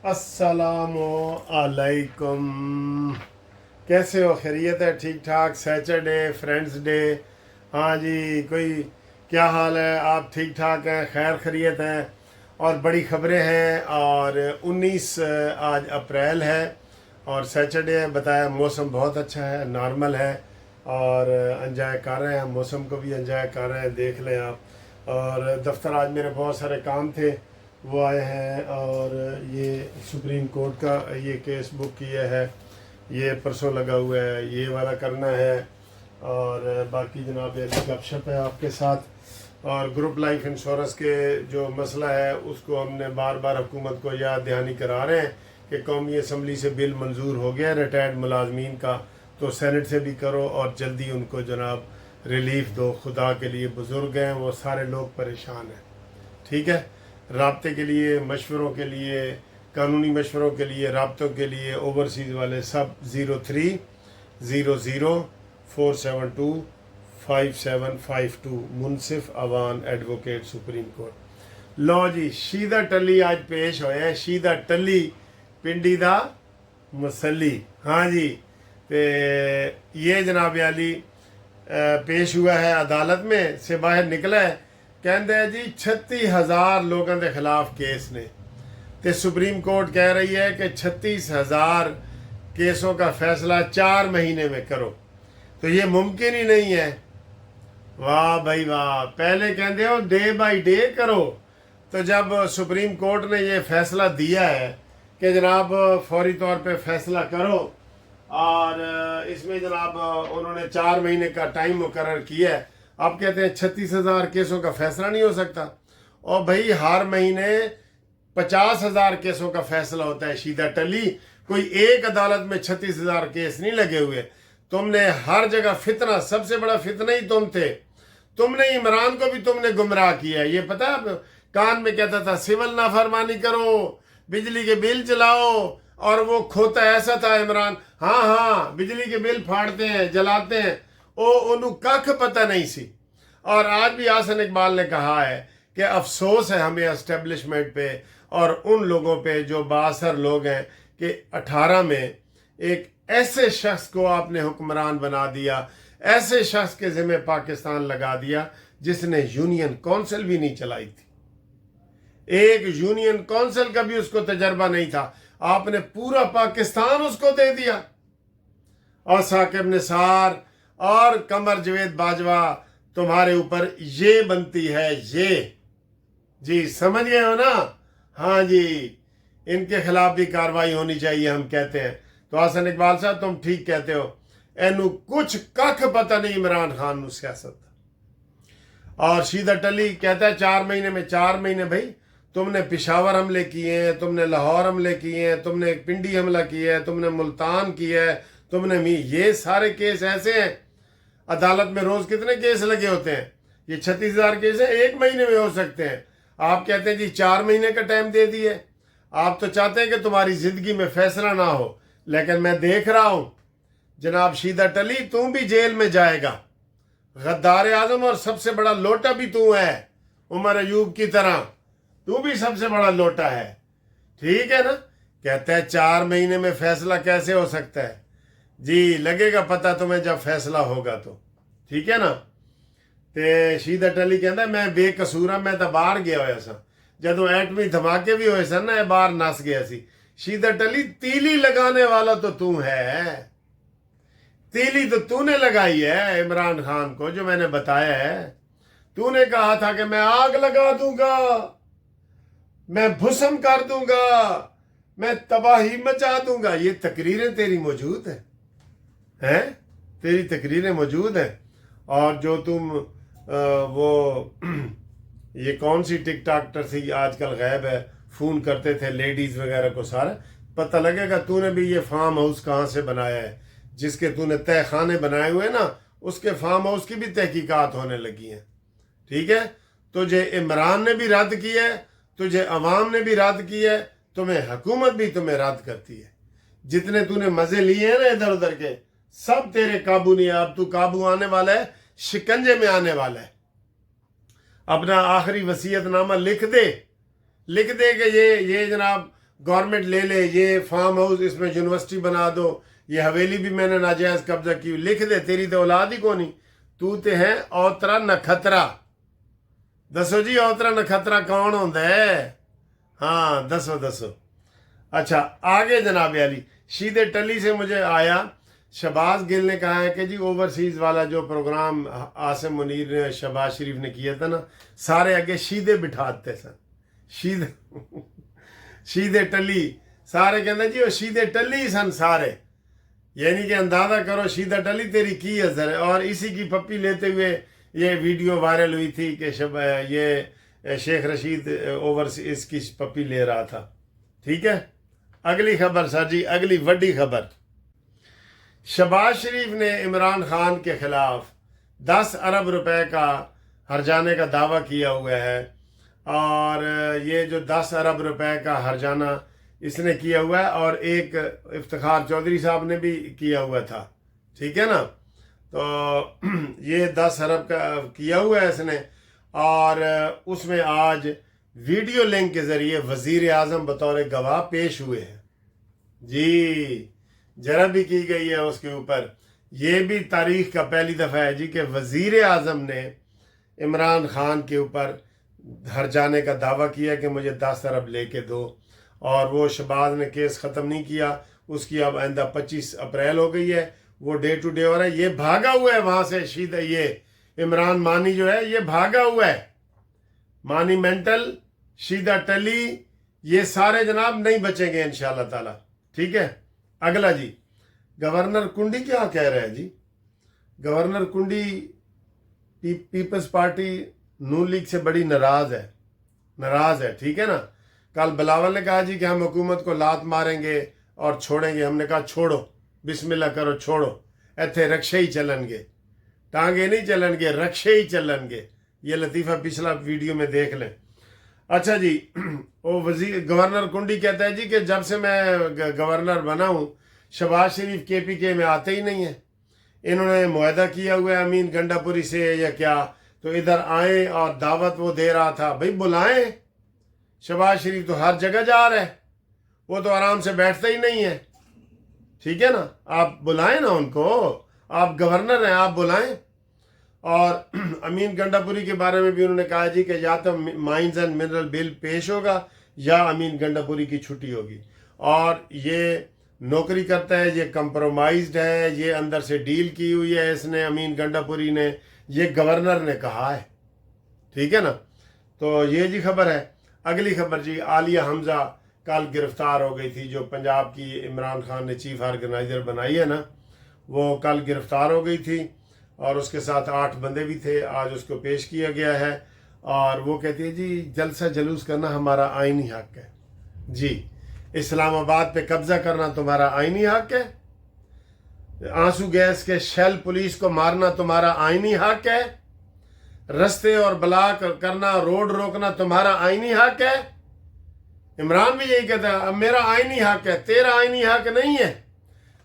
अस्सलामु अलैकुम। कैसे हो? खैरियत है? ठीक ठाक? Saturday, friends day. हाँ जी, कोई क्या हाल है? आप ठीक ठाक हैं? खैर खैरियत हैं? और बड़ी खबरें हैं। और 19 आज अप्रैल है और सैटरडे है। बताया मौसम बहुत अच्छा है, नॉर्मल है और एंजॉय कर रहे हैं, मौसम को भी एंजॉय कर रहे हैं। देख लें आप। और दफ्तर आज मेरे बहुत सारे काम थे, वो आए हैं। और ये सुप्रीम कोर्ट का ये केस बुक किया है, ये परसों लगा हुआ है, ये वाला करना है। और बाकी जनाब ये गपशप है आपके साथ। और ग्रुप लाइफ इंश्योरेंस के जो मसला है उसको हमने बार बार हुकूमत को याद दहानी करा रहे हैं कि कौमी असम्बली से बिल मंजूर हो गया रिटायर्ड मुलाजमीन का, तो सेनेट से भी करो और जल्दी उनको जनाब रिलीफ दो। खुदा के लिए बुज़ुर्ग हैं, वो सारे लोग परेशान हैं। ठीक है, राब्ते के लिए, मशवरों के लिए, कानूनी मशवरों के लिए, राब्तों के लिए ओवरसीज़ वाले सब 03004725 मुनसिफ अवान एडवोकेट सुप्रीम कोर्ट। लो जी, शीदा टली आज पेश होए हैं। शीदा टली पिंडी दा मुसली। हाँ जी, ते ये जनाब अली पेश हुआ है अदालत में से बाहर निकला है। कहते हैं जी 36,000 लोगों के खिलाफ केस ने, तो सुप्रीम कोर्ट कह रही है कि 36,000 केसों का फैसला 4 महीने में करो, तो ये मुमकिन ही नहीं है। वाह भाई वाह, पहले कहते हो डे बाय डे करो, तो जब सुप्रीम कोर्ट ने ये फैसला दिया है कि जनाब फौरी तौर पे फैसला करो, और इसमें जनाब उन्होंने 4 महीने का टाइम मुकर्रर किया है। आप कहते हैं 36,000 केसों का फैसला नहीं हो सकता। और भाई हर महीने 50,000 केसों का फैसला होता है। शीदा टली, कोई एक अदालत में 36,000 केस नहीं लगे हुए। तुमने हर जगह फितना, सबसे बड़ा फितना ही तुम थे। तुमने इमरान को भी तुमने गुमराह किया। ये पता है, कान में कहता था सिविल नाफरमानी करो, बिजली के बिल चलाओ, और वो खोता ऐसा था इमरान। हाँ हाँ, बिजली के बिल फाड़ते हैं, जलाते हैं, उन्होंने कख पता नहीं सी। और आज भी आसन इकबाल ने कहा है कि अफसोस है हमें एस्टेब्लिशमेंट पे और उन लोगों पे जो बासर लोग हैं कि 18 में एक ऐसे शख्स को आपने हुक्मरान बना दिया, ऐसे शख्स के ज़िम्मे पाकिस्तान लगा दिया जिसने यूनियन काउंसिल भी नहीं चलाई थी। एक यूनियन काउंसिल का भी उसको तजर्बा नहीं था। आपने पूरा पाकिस्तान उसको दे दिया। और साकिब निसार और कमर जवेद बाजवा, तुम्हारे ऊपर ये बनती है ये। जी समझ गए हो ना? हाँ जी, इनके खिलाफ भी कार्रवाई होनी चाहिए हम कहते हैं। तो हसन इकबाल साहब तुम ठीक कहते हो, एनू कुछ कख पता नहीं इमरान खान नू सियासत। और शीदा टली कहता है 4 महीने में। 4 महीने भाई, तुमने पिशावर हमले किए हैं, तुमने लाहौर हमले किए हैं, तुमने पिंडी हमला किया है, तुमने मुल्तान किया है, तुमने ये सारे केस ऐसे हैं। अदालत में रोज कितने केस लगे होते हैं? ये 36,000 केस है, 1 महीने में हो सकते हैं। आप कहते हैं जी 4 महीने का टाइम दे दिए। आप तो चाहते हैं कि तुम्हारी जिंदगी में फैसला ना हो, लेकिन मैं देख रहा हूं जनाब शीदा टली, तू भी जेल में जाएगा। गद्दार आजम और सबसे बड़ा लोटा भी तू है, उमर अयूब की तरह तू भी सबसे बड़ा लोटा है। ठीक है ना? कहता है 4 महीने में फैसला कैसे हो सकता है? जी लगेगा पता तुम्हें जब फैसला होगा तो। ठीक है ना? ते शीदा टली कहता मैं बेकसूर हाँ, मैं तो बाहर गया होया सा जदों एटमी धमाके भी होए सन ना, बाहर नस गया सी। शीदा टली, तीली लगाने वाला तो तू है। तीली तो तूने लगाई है इमरान खान को, जो मैंने बताया है। तूने कहा था कि मैं आग लगा दूंगा, मैं भुसम कर दूंगा, मैं तबाही मचा दूंगा। ये तकरीरें तेरी मौजूद हैं, तेरी तकरीरें मौजूद हैं। और जो तुम वो ये कौन सी टिकटॉकर थी आजकल गायब है, फ़ोन करते थे लेडीज़ वगैरह को, सारा पता लगेगा तूने भी ये फार्म हाउस कहाँ से बनाया है। जिसके तूने तय खाने बनाए हुए ना, उसके फार्म हाउस की भी तहकीकात होने लगी हैं। ठीक है? तुझे इमरान ने भी रद्द किया है, तुझे अवाम ने भी रद्द किया है, तुम्हें हुकूमत भी तुम्हें रद्द करती है। जितने तूने मज़े लिए हैं ना इधर उधर के, सब तेरे काबू नहीं है। अब तू काबू आने वाला है, शिकंजे में आने वाला है। अपना आखिरी वसीयतनामा लिख दे कि ये जनाब गवर्नमेंट ले ले, ये फार्म हाउस इसमें यूनिवर्सिटी बना दो, ये हवेली भी मैंने नाजायज कब्जा की, लिख दे, तेरी तो औलाद ही कोनी, तू ते है औतरा नखतरा। दसो जी औतरा नखतरा कौन होंदा है? हाँ दसो दसो। अच्छा आगे जनाब अली, शीदे टली से मुझे आया, शहबाज गिल ने कहा है कि जी ओवरसीज़ वाला जो प्रोग्राम आसिम मुनीर ने शहबाज शरीफ ने किया था ना, सारे आगे शीदे बिठाते सन, शीदे शीदे टली, सारे कहते जी वो शीदे टली सन सारे, यानी कि अंदाज़ा करो शीदा टली तेरी की असर है। और इसी की पप्पी लेते हुए ये वीडियो वायरल हुई थी कि ये शेख रशीद ओवरसीज़ की पप्पी ले रहा था। ठीक है, अगली खबर सर जी, अगली वड्डी खबर, शहबाज शरीफ ने इमरान खान के खिलाफ 10 अरब रुपए का हर्जाने का दावा किया हुआ है, और ये जो 10 अरब रुपए का हर्जाना इसने किया हुआ है, और एक इफ्तिखार चौधरी साहब ने भी किया हुआ था, ठीक है ना। तो ये 10 अरब का किया हुआ है इसने, और उसमें आज वीडियो लिंक के ज़रिए वज़ीर आज़म बतौर गवाह पेश हुए हैं जी, जरा भी की गई है उसके ऊपर। ये भी तारीख का पहली दफ़ा है जी कि वज़ीर आज़म ने इमरान खान के ऊपर हर्जाने का दावा किया कि मुझे 10 अरब लेके दो, और वो शहबाज ने केस ख़त्म नहीं किया, उसकी अब आइंदा 25 अप्रैल हो गई है, वो डे टू डे हो रहा है। ये भागा हुआ है वहाँ से, शीदा ये इमरान मानी जो है ये भागा हुआ है, मानी मेंटल, शीदा टली, ये सारे जनाब नहीं बचेंगे इंशाअल्लाह ताला। ठीक है, अगला जी, गवर्नर कुंडी क्या कह रहे हैं जी? गवर्नर कुंडी पीपल्स पार्टी नून लीग से बड़ी नाराज़ है, ठीक है ना। कल बिलावल ने कहा जी कि हम हुकूमत को लात मारेंगे और छोड़ेंगे, हमने कहा छोड़ो, बिस्मिल्लाह करो, छोड़ो, इत्थे रक्शे ही चलनगे, टांगे नहीं चलनगे, रक्शे ही चलनगे। ये लतीफ़ा पिछला वीडियो में देख लें। अच्छा जी, वो गवर्नर कुंडी कहता है जी कि जब से मैं गवर्नर बना हूँ शहबाज शरीफ KPK में आते ही नहीं है, इन्होंने मुआहदा किया हुआ है अमीन गंडापुरी से या क्या, तो इधर आए और दावत वो दे रहा था, भाई बुलाएं, शहबाज शरीफ तो हर जगह जा रहा है, वो तो आराम से बैठता ही नहीं है, ठीक है ना, आप बुलाएं ना उनको, आप गवर्नर हैं, आप बुलाएं। और अमीन गंडापुरी के बारे में भी उन्होंने कहा जी कि या तो माइंस एंड मिनरल बिल पेश होगा या अमीन गंडापुरी की छुट्टी होगी, और ये नौकरी करता है, ये कंप्रोमाइज्ड है, ये अंदर से डील की हुई है इसने, अमीन गंडापुरी ने, ये गवर्नर ने कहा है, ठीक है ना। तो ये जी खबर है। अगली खबर जी, आलिया हमजा कल गिरफ्तार हो गई थी, जो पंजाब की इमरान खान ने चीफ ऑर्गेनाइजर बनाई है ना, वो कल गिरफ्तार हो गई थी, और उसके साथ 8 बंदे भी थे, आज उसको पेश किया गया है। और वो कहती है जी जलसा जलूस करना हमारा आईनी हक है जी, इस्लामाबाद पे कब्जा करना तुम्हारा आईनी हक है, आंसू गैस के शेल पुलिस को मारना तुम्हारा आईनी हक है, रस्ते और ब्लॉक करना, रोड रोकना तुम्हारा आईनी हक है। इमरान भी यही कहता है, अब मेरा आईनी हक है, तेरा आईनी हक नहीं है।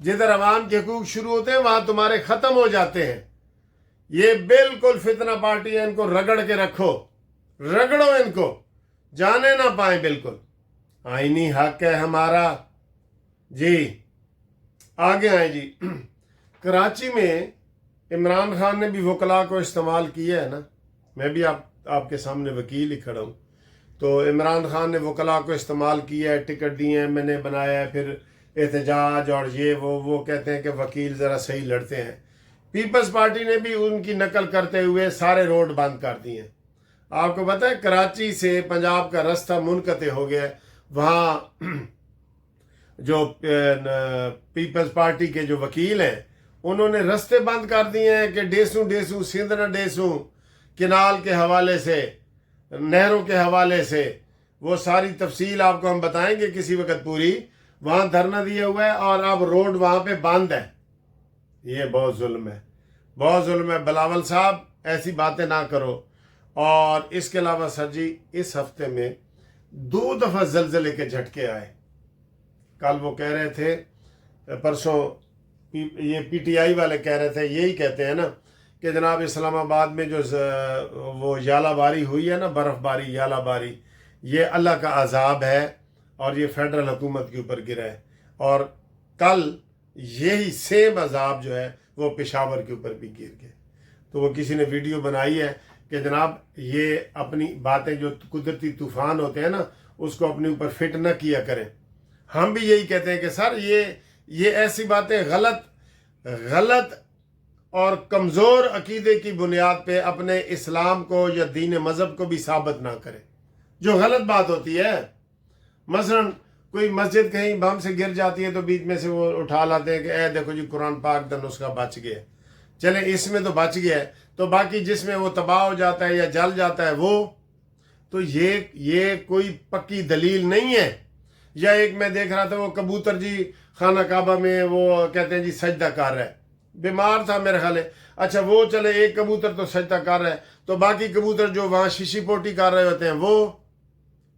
जिधर अवाम के हकूक शुरू होते हैं वहां तुम्हारे खत्म हो जाते हैं। ये बिल्कुल फितना पार्टी है, इनको रगड़ के रखो, रगड़ो इनको, जाने ना पाए, बिल्कुल आईनी हक है हमारा जी। आगे आए जी, कराची में इमरान खान ने भी वकला को इस्तेमाल किया है ना, मैं भी आपके सामने वकील ही खड़ा हूँ, तो इमरान खान ने वकला को इस्तेमाल किया है, टिकट दिए हैं, मैंने बनाया है, फिर एहतजाज और ये वो कहते हैं कि वकील ज़रा सही लड़ते हैं। पीपल्स पार्टी ने भी उनकी नकल करते हुए सारे रोड बंद कर दिए हैं। आपको पता है कराची से पंजाब का रास्ता मुनक़ते हो गया, वहाँ जो पीपल्स पार्टी के जो वकील हैं उन्होंने रास्ते बंद कर दिए हैं कि डेसू सिंध न डेसू, किनाल के हवाले से, नहरों के हवाले से, वो सारी तफसील आपको हम बताएंगे किसी वक्त पूरी। वहाँ धरना दिया हुआ है और अब रोड वहाँ पे बंद है। ये बहुत जुल्म है, बहुत जुल्म है। बिलावल साहब ऐसी बातें ना करो। और इसके अलावा सर जी इस हफ्ते में 2 दफ़ा ज़लज़ले के झटके आए। कल वो कह रहे थे, परसों ये PTI वाले कह रहे थे, यही कहते हैं ना कि जनाब इस्लामाबाद में जो वो यालाबारी हुई है ना, बर्फ़बारी यालाबारी, ये अल्लाह का अजाब है اور یہ فیڈرل حکومت کے اوپر گرا ہے، اور کل یہی سیم عذاب جو ہے وہ پشاور کے اوپر بھی گر گئے۔ تو وہ کسی نے ویڈیو بنائی ہے کہ جناب یہ اپنی باتیں جو قدرتی طوفان ہوتے ہیں نا اس کو اپنے اوپر فٹ نہ کیا کریں۔ ہم بھی یہی کہتے ہیں کہ سر یہ ایسی باتیں غلط اور کمزور عقیدے کی بنیاد پہ اپنے اسلام کو یا دین مذہب کو بھی ثابت نہ کریں، جو غلط بات ہوتی ہے۔ مثلا کوئی مسجد کہیں بم سے گر جاتی ہے تو بیچ میں سے وہ اٹھا لاتے ہیں کہ اے دیکھو جی قرآن پاک دا نسخہ بچ گیا، چلیں اس میں تو بچ گیا ہے، تو باقی جس میں وہ تباہ ہو جاتا ہے یا جل جاتا ہے وہ تو یہ کوئی پکی دلیل نہیں ہے۔ یا ایک میں دیکھ رہا تھا وہ کبوتر جی خانہ کعبہ میں وہ کہتے ہیں جی سجدہ کر رہا ہے، بیمار تھا میرے خیال ہے، اچھا وہ چلے ایک کبوتر تو سجدہ کر رہا ہے، تو باقی کبوتر جو وہاں شیشی پوٹی کر رہے ہوتے ہیں وہ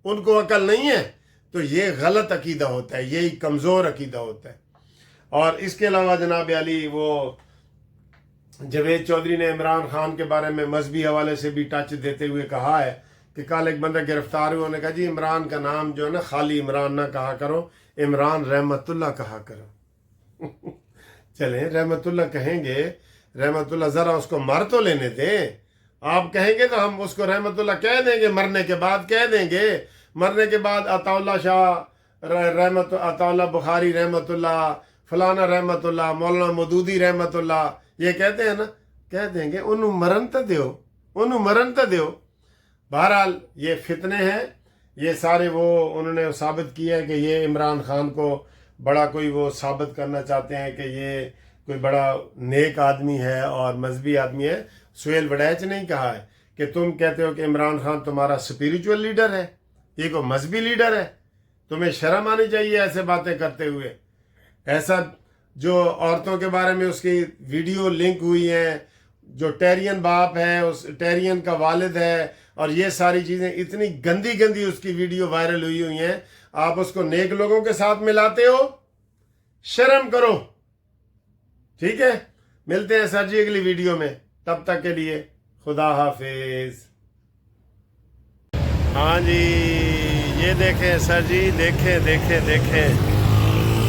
ان کو عقل نہیں ہے، تو یہ غلط عقیدہ ہوتا ہے، یہی کمزور عقیدہ ہوتا ہے۔ اور اس کے علاوہ جناب علی وہ جاوید چودھری نے عمران خان کے بارے میں مذہبی حوالے سے بھی ٹچ دیتے ہوئے کہا ہے کہ کل ایک بندہ گرفتار ہوئے، انہوں نے کہا جی عمران کا نام جو ہے نا خالی عمران نہ کہا کرو، عمران رحمت اللہ کہا کرو۔ چلیں رحمت اللہ کہیں گے، رحمت اللہ ذرا اس کو مر تو لینے دیں، آپ کہیں گے تو ہم اس کو رحمت اللہ کہہ دیں گے، مرنے کے بعد کہہ دیں گے، مرنے کے بعد عطا اللہ شاہ رحمت، عطا اللہ بخاری رحمت اللہ، فلانا رحمت اللہ، مولانا مودودی رحمت اللہ، یہ کہتے ہیں نا، کہہ دیں گے، انہوں مرن تو دیو۔ بہرحال یہ فتنے ہیں، یہ سارے وہ انہوں نے ثابت کیا ہے کہ یہ عمران خان کو بڑا کوئی وہ ثابت کرنا چاہتے ہیں کہ یہ کوئی بڑا نیک آدمی ہے اور مذہبی آدمی ہے۔ سہیل وڈیچ نے ہی کہا ہے کہ تم کہتے ہو کہ عمران خان تمہارا اسپریچول لیڈر ہے، یہ کوئی مذہبی لیڈر ہے، تمہیں شرم آنی چاہیے ایسے باتیں کرتے ہوئے۔ ایسا جو عورتوں کے بارے میں اس کی ویڈیو لنک ہوئی ہیں، جو ٹیرین باپ ہے، اس ٹیرین کا والد ہے، اور یہ ساری چیزیں اتنی گندی اس کی ویڈیو وائرل ہوئی ہیں، آپ اس کو نیک لوگوں کے ساتھ ملاتے ہو، شرم کرو۔ ٹھیک ہے، ملتے ہیں سر جی اگلی ویڈیو میں، تب تک کے لیے خدا حافظ۔ ہاں جی یہ دیکھیں سر جی، دیکھیں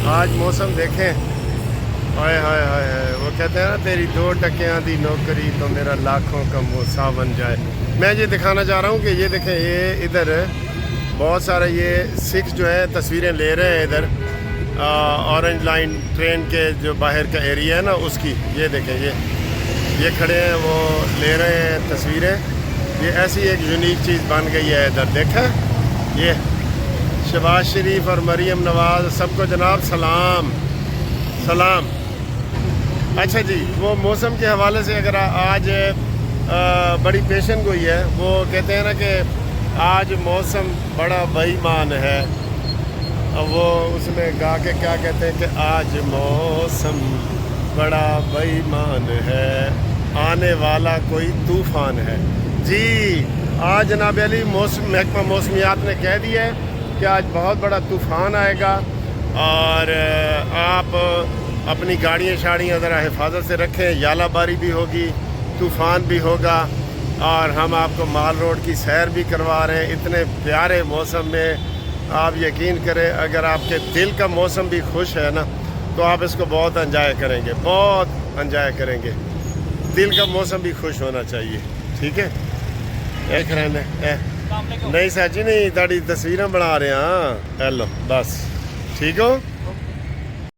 آج موسم دیکھیں، ہائے ہائے ہائے، وہ کہتے ہیں نا تیری 2 ٹکیاں دی نوکری تو میرا لاکھوں کا موسا بن جائے۔ میں یہ دکھانا چاہ رہا ہوں کہ یہ دیکھیں، یہ ادھر بہت سارے یہ سکھ جو ہے تصویریں لے رہے ہیں ادھر اورنج لائن ٹرین کے جو باہر کا ایریا ہے نا اس کی، یہ دیکھیں یہ کھڑے ہیں، وہ لے رہے ہیں تصویریں۔ یہ ایسی ایک یونیک چیز بن گئی ہے ادھر، دیکھیں یہ شہباز شریف اور مریم نواز، سب کو جناب سلام۔ اچھا جی، وہ موسم کے حوالے سے اگر آج بڑی پیشن گوئی ہے، وہ کہتے ہیں نا کہ آج موسم بڑا بے ایمان ہے، وہ اس میں گا کے کیا کہتے ہیں کہ آج موسم بڑا بے ایمان ہے، آنے والا کوئی طوفان ہے۔ جی آج جناب علی محکمہ موسمیات نے کہہ دیا ہے کہ آج بہت بڑا طوفان آئے گا، اور آپ اپنی گاڑیاں ذرا حفاظت سے رکھیں، یالہ باری بھی ہوگی، طوفان بھی ہوگا، اور ہم آپ کو مال روڈ کی سیر بھی کروا رہے ہیں اتنے پیارے موسم میں۔ آپ یقین کریں اگر آپ کے دل کا موسم بھی خوش ہے نا تو آپ اس کو بہت انجوائے کریں گے، بہت انجوائے کریں گے۔ دل کا موسم بھی خوش ہونا چاہیے، ٹھیک ہے؟ ایک رہنے نہیں سر جی نہیں، تاری تصویریں بنا رہے ہیں، ہیلو بس ٹھیک ہو۔